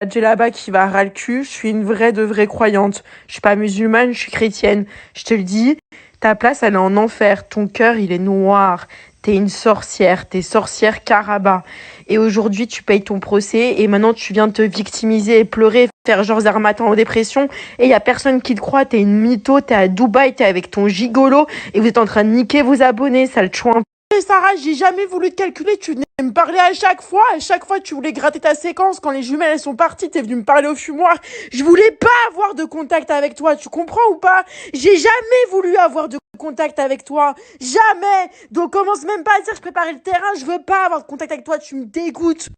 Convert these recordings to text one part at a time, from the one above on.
Djellaba qui va ras le cul, je suis une vraie de vraie croyante. Je suis pas musulmane, je suis chrétienne. Je te le dis, ta place, elle est en enfer. Ton cœur, il est noir. T'es une sorcière, t'es sorcière Karaba. Et aujourd'hui, tu payes ton procès et maintenant tu viens te victimiser et pleurer, faire genre Zermatt en dépression. Et y a personne qui te croit, t'es une mytho, t'es à Dubaï, t'es avec ton gigolo et vous êtes en train de niquer vos abonnés, sale chouin. Sarah, j'ai jamais voulu te calculer, tu venais me parler à chaque fois tu voulais gratter ta séquence, quand les jumelles elles sont parties, t'es venu me parler au fumoir, je voulais pas avoir de contact avec toi, tu comprends ou pas? J'ai jamais voulu avoir de contact avec toi, jamais, donc commence même pas à dire je préparais le terrain, je veux pas avoir de contact avec toi, tu me dégoûtes.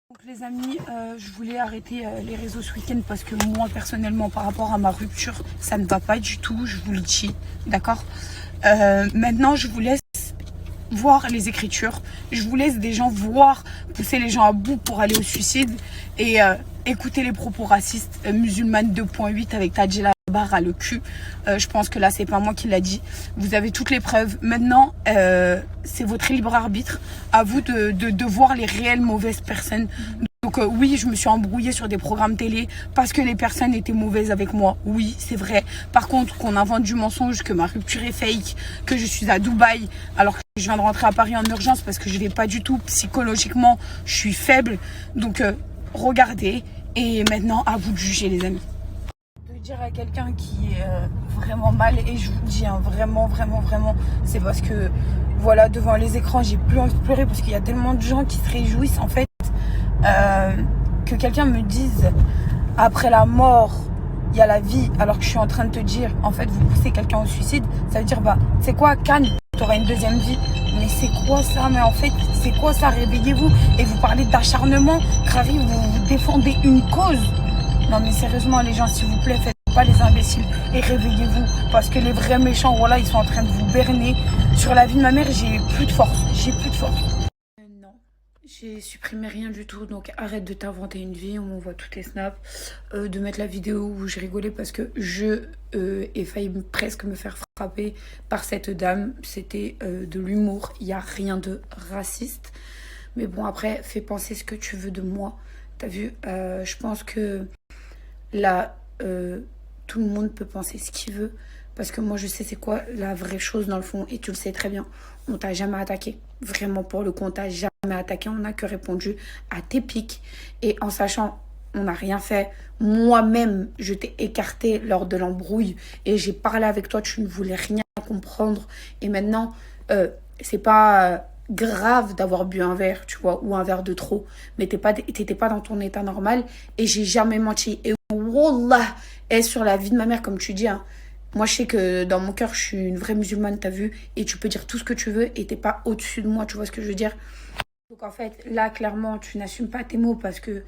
Donc les amis, je voulais arrêter les réseaux ce week-end parce que moi personnellement par rapport à ma rupture, ça ne va pas du tout, je vous le dis, d'accord. Maintenant je vous laisse voir les écritures, je vous laisse des gens voir, pousser les gens à bout pour aller au suicide et écouter les propos racistes, musulmane 2.8 avec Tadjela barre à le cul. Je pense que là c'est pas moi qui l'a dit, vous avez toutes les preuves. Maintenant c'est votre libre arbitre, à vous de voir les réelles mauvaises personnes. Donc oui, je me suis embrouillée sur des programmes télé parce que les personnes étaient mauvaises avec moi. Oui, c'est vrai. Par contre, qu'on invente du mensonge, que ma rupture est fake, que je suis à Dubaï alors que je viens de rentrer à Paris en urgence parce que je vais pas du tout psychologiquement, je suis faible. Donc regardez et maintenant à vous de juger les amis. De dire à quelqu'un qui est vraiment mal, et je vous le dis hein, vraiment, c'est parce que voilà, devant les écrans, j'ai plus envie de pleurer parce qu'il y a tellement de gens qui se réjouissent en fait. Que quelqu'un me dise après la mort il y a la vie, alors que je suis en train de te dire en fait vous poussez quelqu'un au suicide, ça veut dire bah c'est quoi, calme, t'auras une deuxième vie. Mais c'est quoi ça? Mais en fait c'est quoi ça? Réveillez-vous. Et vous parlez d'acharnement, Crary, vous défendez une cause. Non mais sérieusement les gens, s'il vous plaît, faites pas les imbéciles et réveillez-vous, parce que les vrais méchants, voilà, ils sont en train de vous berner. Sur la vie de ma mère, j'ai plus de force, non, j'ai supprimé rien du tout, donc arrête de t'inventer une vie, on m'envoie tous tes snaps, de mettre la vidéo où je rigolais parce que je ai failli presque me faire frapper par cette dame. C'était de l'humour, il n'y a rien de raciste. Mais bon, après, fais penser ce que tu veux de moi. T'as vu, je pense que là, tout le monde peut penser ce qu'il veut. Parce que moi, je sais c'est quoi la vraie chose dans le fond. Et tu le sais très bien. On t'a jamais attaqué. Vraiment, pour le coup, on t'a jamais attaqué. On n'a que répondu à tes pics. Et en sachant, on n'a rien fait. Moi-même, je t'ai écarté lors de l'embrouille. Et j'ai parlé avec toi. Tu ne voulais rien comprendre. Et maintenant, c'est pas grave d'avoir bu un verre, tu vois, ou un verre de trop. Mais t'étais pas dans ton état normal. Et j'ai jamais menti. Et wallah, et sur la vie de ma mère, comme tu dis, hein. Moi, je sais que dans mon cœur, je suis une vraie musulmane, t'as vu. Et tu peux dire tout ce que tu veux et t'es pas au-dessus de moi, tu vois ce que je veux dire. Donc en fait, là, clairement, tu n'assumes pas tes mots parce que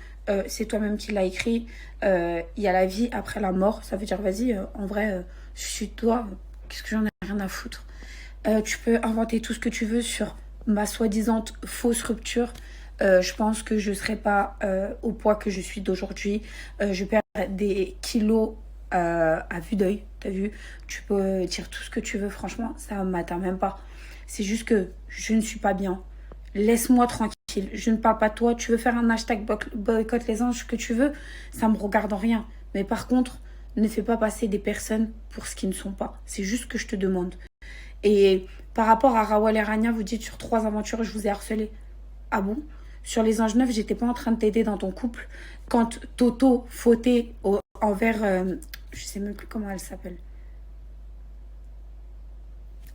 c'est toi-même qui l'as écrit. Il y a la vie après la mort. Ça veut dire, vas-y, en vrai, je suis toi. Qu'est-ce que j'en ai rien à foutre. Tu peux inventer tout ce que tu veux sur ma soi-disant fausse rupture. Je pense que je ne serai pas au poids que je suis d'aujourd'hui. Je perds des kilos à vue d'œil, t'as vu. Tu peux dire tout ce que tu veux, franchement, ça m'atteint même pas. C'est juste que je ne suis pas bien. Laisse-moi tranquille. Je ne parle pas de toi. Tu veux faire un hashtag boycott les anges que tu veux, ça me regarde en rien. Mais par contre, ne fais pas passer des personnes pour ce qu'ils ne sont pas. C'est juste ce que je te demande. Et par rapport à Rawal et Rania, vous dites sur 3 aventures, je vous ai harcelé. Ah bon? Sur les anges neufs, j'étais pas en train de t'aider dans ton couple. Quand Toto fautait envers... je sais même plus comment elle s'appelle.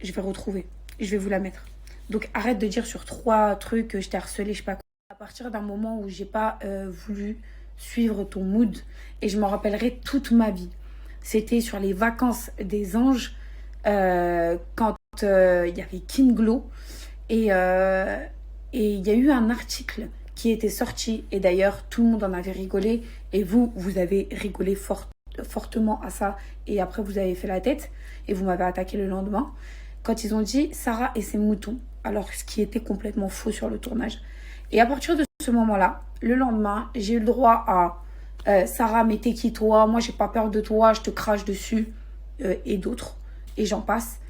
Je vais retrouver. Je vais vous la mettre. Donc arrête de dire sur 3 trucs que je t'ai harcelé, je sais pas quoi. À partir d'un moment où j'ai pas voulu suivre ton mood, et je m'en rappellerai toute ma vie. C'était sur les vacances des anges, quand il y avait King Glow. Et il y a eu un article qui était sorti. Et d'ailleurs, tout le monde en avait rigolé. Et vous avez rigolé fortement à ça. Et après, vous avez fait la tête. Et vous m'avez attaqué le lendemain. Quand ils ont dit Sarah et ses moutons. Alors, ce qui était complètement faux sur le tournage. Et à partir de ce moment-là, le lendemain, j'ai eu le droit à Sarah, mais t'es qui toi? Moi, j'ai pas peur de toi. Je te crache dessus. Et d'autres. Et j'en passe.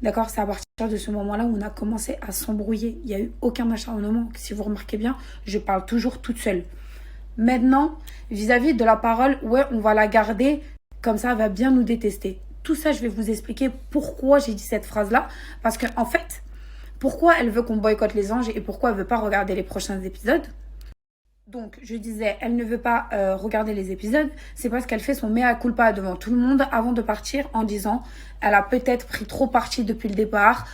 D'accord, c'est à partir de ce moment-là où on a commencé à s'embrouiller. Il n'y a eu aucun acharnement. Si vous remarquez bien, je parle toujours toute seule. Maintenant, vis-à-vis de la parole, ouais, on va la garder, comme ça, elle va bien nous détester. Tout ça, je vais vous expliquer pourquoi j'ai dit cette phrase-là. Parce que, en fait, pourquoi elle veut qu'on boycotte les anges et pourquoi elle veut pas regarder les prochains épisodes. Donc, je disais, elle ne veut pas regarder les épisodes. C'est parce qu'elle fait son mea culpa devant tout le monde avant de partir en disant, elle a peut-être pris trop parti depuis le départ,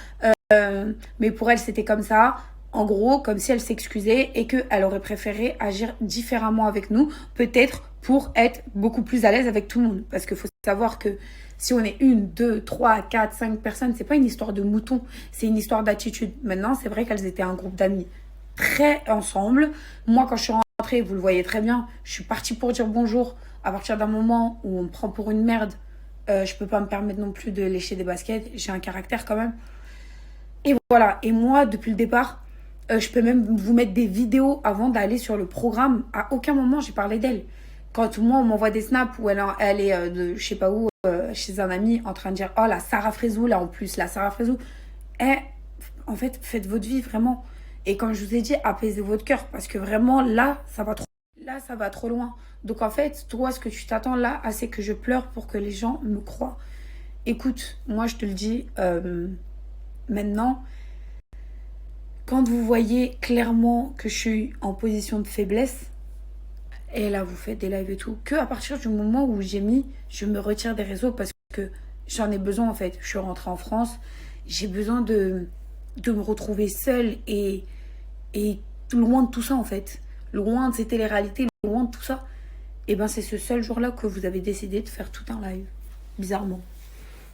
mais pour elle, c'était comme ça. En gros, comme si elle s'excusait et qu'elle aurait préféré agir différemment avec nous, peut-être pour être beaucoup plus à l'aise avec tout le monde. Parce qu'il faut savoir que si on est 1, 2, 3, 4, 5 personnes, c'est pas une histoire de mouton, c'est une histoire d'attitude. Maintenant, c'est vrai qu'elles étaient un groupe d'amis très ensemble. Moi, quand je suis rentrée, vous le voyez très bien, je suis partie pour dire bonjour. À partir d'un moment où on me prend pour une merde, je peux pas me permettre non plus de lécher des baskets. J'ai un caractère quand même. Et voilà. Et moi, depuis le départ, je peux même vous mettre des vidéos avant d'aller sur le programme. À aucun moment, j'ai parlé d'elle. Quand moi, on m'envoie des snaps où elle est de je sais pas où, chez un ami, en train de dire « Oh, la Sarah Frézou, là, en plus, la Sarah Frézou. » En fait, faites votre vie, vraiment. Et comme je vous ai dit, apaisez votre cœur. Parce que vraiment, là, ça va trop. Là, ça va trop loin. Donc, en fait, toi, ce que tu t'attends là, c'est que je pleure pour que les gens me croient. Écoute, moi, je te le dis, maintenant, quand vous voyez clairement que je suis en position de faiblesse, et là, vous faites des lives et tout, que à partir du moment où j'ai mis, je me retire des réseaux parce que j'en ai besoin, en fait. Je suis rentrée en France, j'ai besoin de me retrouver seule et loin de tout ça, en fait. Loin de ces téléréalités, loin de tout ça. Et ben, c'est ce seul jour-là que vous avez décidé de faire tout un live. Bizarrement.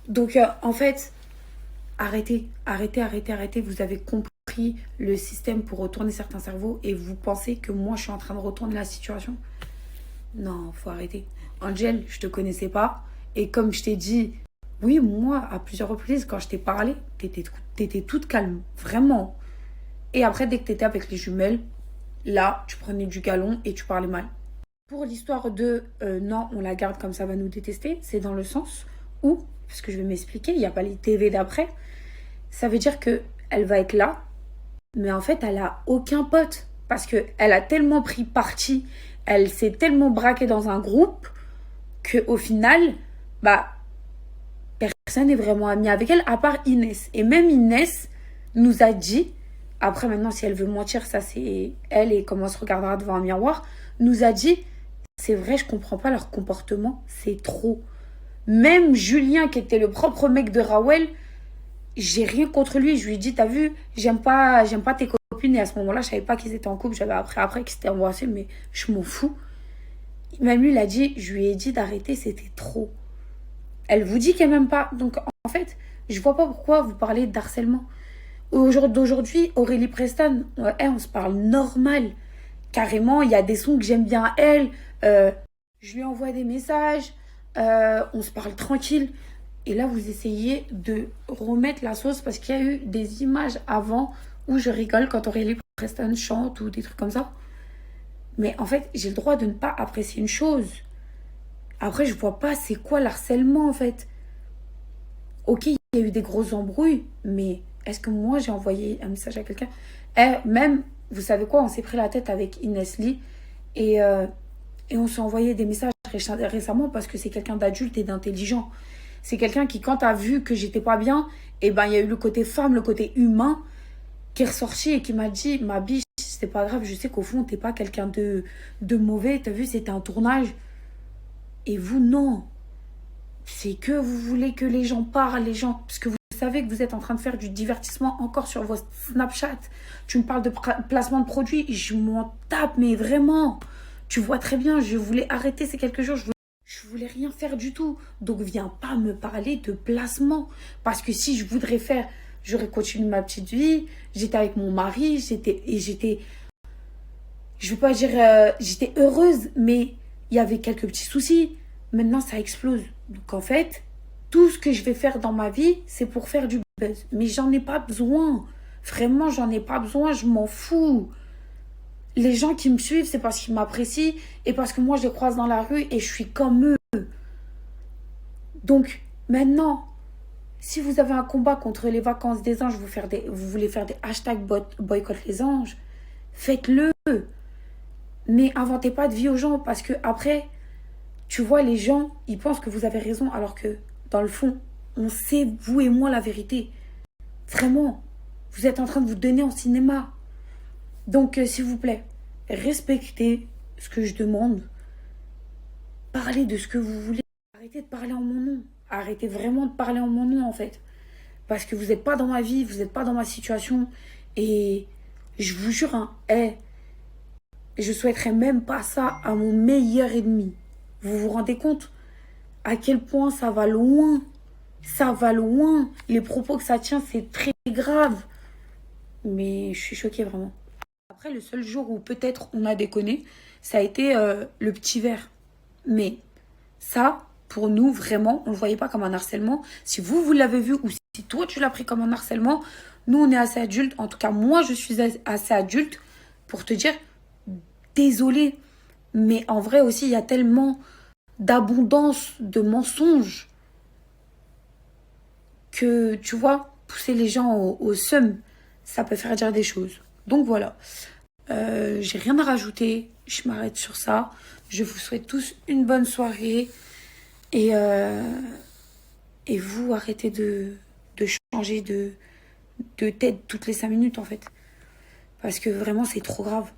Donc, en fait, arrêtez. Vous avez compris le système pour retourner certains cerveaux et vous pensez que moi, je suis en train de retourner la situation. Non, faut arrêter. Angel, je te connaissais pas. Et comme je t'ai dit, oui, moi, à plusieurs reprises, quand je t'ai parlé, t'étais toute calme. Vraiment. Et après, dès que t'étais avec les jumelles, là, tu prenais du galon et tu parlais mal. Pour l'histoire de non, on la garde comme ça va nous détester, c'est dans le sens où, parce que je vais m'expliquer, il n'y a pas les TV d'après, ça veut dire qu'elle va être là, mais en fait, elle a aucun pote. Parce qu'elle a tellement pris parti, elle s'est tellement braquée dans un groupe, qu'au final, bah, personne n'est vraiment ami avec elle, à part Inès. Et même Inès nous a dit, après maintenant, si elle veut mentir, ça c'est elle et comment elle se regardera devant un miroir, nous a dit, c'est vrai, je comprends pas leur comportement, c'est trop. Même Julien, qui était le propre mec de Rawel, j'ai rien contre lui. Je lui ai dit, t'as vu, j'aime pas tes copines. Et à ce moment-là, je savais pas qu'ils étaient en couple. J'avais après qu'ils s'étaient embrassés, mais je m'en fous. Même lui, il a dit, je lui ai dit d'arrêter, c'était trop. Elle vous dit qu'elle m'aime pas. Donc, en fait, je vois pas pourquoi vous parlez d'harcèlement. D'aujourd'hui, Aurélie Preston, on se parle normal. Carrément, il y a des sons que j'aime bien à elle. Je lui envoie des messages. On se parle tranquille. Et là, vous essayez de remettre la sauce parce qu'il y a eu des images avant où je rigole quand Aurélie Preston chante ou des trucs comme ça. Mais en fait, j'ai le droit de ne pas apprécier une chose. Après, je vois pas c'est quoi l'harcèlement en fait. Ok, il y a eu des grosses embrouilles, mais est-ce que moi j'ai envoyé un message à quelqu'un? Même, vous savez quoi, on s'est pris la tête avec Inès Lee et on s'est envoyé des messages récemment parce que c'est quelqu'un d'adulte et d'intelligent. C'est quelqu'un qui, quand a vu que j'étais pas bien, et ben il y a eu le côté femme, le côté humain qui est ressorti et qui m'a dit, ma biche, c'est pas grave, je sais qu'au fond t'es pas quelqu'un de mauvais, t'as vu, c'était un tournage. Et vous, non. C'est que vous voulez que les gens parlent, les gens, parce que vous savez que vous êtes en train de faire du divertissement encore sur vos Snapchat. Tu me parles de placement de produits, je m'en tape, mais vraiment. Tu vois très bien, je voulais arrêter ces quelques jours, je voulais rien faire du tout. Donc, viens pas me parler de placement. Parce que si je voudrais faire, j'aurais continué ma petite vie. J'étais avec mon mari. J'étais, je veux pas dire, j'étais heureuse. Mais il y avait quelques petits soucis. Maintenant, ça explose. Donc, en fait, tout ce que je vais faire dans ma vie, c'est pour faire du buzz. Mais j'en ai pas besoin. Vraiment, j'en ai pas besoin. Je m'en fous. Les gens qui me suivent, c'est parce qu'ils m'apprécient et parce que moi, je les croise dans la rue et je suis comme eux. Donc, maintenant, si vous avez un combat contre les vacances des anges, vous voulez faire des hashtags boycott les anges, faites-le. Mais inventez pas de vie aux gens parce que après, tu vois, les gens, ils pensent que vous avez raison alors que dans le fond, on sait, vous et moi, la vérité. Vraiment, vous êtes en train de vous donner en cinéma. Donc, s'il vous plaît, respectez ce que je demande. Parlez de ce que vous voulez. Arrêtez de parler en mon nom. Arrêtez vraiment de parler en mon nom, en fait. Parce que vous n'êtes pas dans ma vie, vous n'êtes pas dans ma situation. Et je vous jure, hein, je souhaiterais même pas ça à mon meilleur ennemi. Vous vous rendez compte à quel point ça va loin? Ça va loin. Les propos que ça tient, c'est très grave. Mais je suis choquée, vraiment. Après, le seul jour où peut-être on a déconné, ça a été le petit verre. Mais ça, pour nous, vraiment, on ne le voyait pas comme un harcèlement. Si vous, vous l'avez vu ou si toi, tu l'as pris comme un harcèlement, nous, on est assez adultes. En tout cas, moi, je suis assez adulte pour te dire, désolé. Mais en vrai aussi, il y a tellement d'abondance de mensonges que, tu vois, pousser les gens au seum, ça peut faire dire des choses. Donc voilà. J'ai rien à rajouter. Je m'arrête sur ça. Je vous souhaite tous une bonne soirée. Et, et vous, arrêtez de changer de tête toutes les 5 minutes, en fait. Parce que vraiment, c'est trop grave.